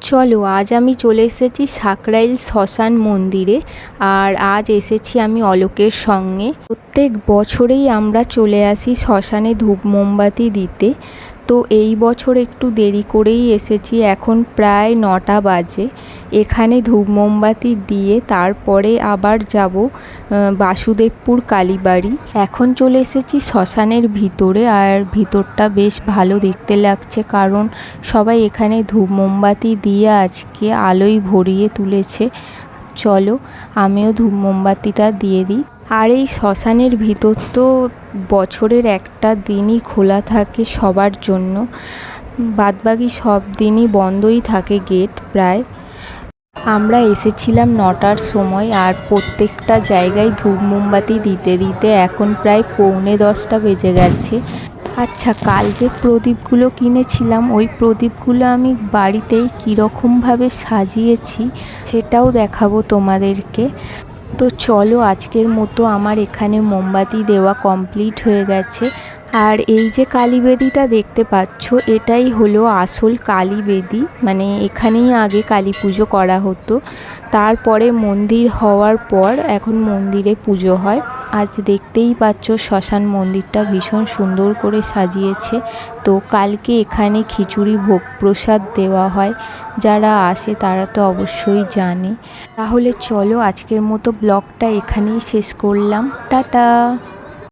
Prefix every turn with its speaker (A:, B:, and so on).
A: চলো আজ আমি চলে এসেছি সাকরাইল শ্মশান মন্দিরে। আর আজ এসেছি আমি অলোকের সঙ্গে। প্রত্যেক বছরেই আমরা চলে আসি শ্মশানে ধূপ মোমবাতি দিতে। তো এই বছর একটু দেরি করেই এসেছি, এখন প্রায় 9টা বাজে। এখানে ধূপ মোমবাতি দিয়ে তারপরে আবার যাব বাসুদেবপুর কালীবাড়ি। এখন চলে এসেছি শ্মশানের ভিতরে, আর ভিতরটা বেশ ভালো দেখতে লাগছে, কারণ সবাই এখানে ধূপ মোমবাতি দিয়ে আজকে আলোয় ভরিয়ে তুলেছে। চলো আমিও ধূপ মোমবাতিটা দিয়ে দিই। আর এই শ্মশানের ভিতর তো বছরের একটা দিনই খোলা থাকে সবার জন্য, বাদবাকি সব দিনই বন্ধই থাকে গেট প্রায়। আমরা এসেছিলাম 9টার সময়, আর প্রত্যেকটা জায়গায় ধূপ মোমবাতি দিতে দিতে এখন প্রায় 9:45 বেজে গেছে। আচ্ছা, কাল যে প্রদীপগুলো কিনেছিলাম ওই প্রদীপগুলো আমি বাড়িতেই কীরকমভাবে সাজিয়েছি সেটাও দেখাবো তোমাদেরকে। তো চলো, আজকের মতো আমার এখানে মোমবাতি দেওয়া কমপ্লিট হয়ে গেছে। আর এই যে কালীবেদিটা দেখতে পাচ্ছ, এটাই হলো আসল কালীবেদি, মানে এখানেই আগে কালী পুজো করা হতো। তারপরে মন্দির হওয়ার পর এখন মন্দিরে পুজো হয়। আজ দেখতেই পাচ্ছ শ্মশান মন্দিরটা ভীষণ সুন্দর করে সাজিয়েছে। তো কালকে এখানে খিচুড়ি ভোগ প্রসাদ দেওয়া হয়, যারা আসে তারা তো অবশ্যই জানে। তাহলে চলো আজকের মতো ব্লগটা এখানেই শেষ করলাম। টাটা।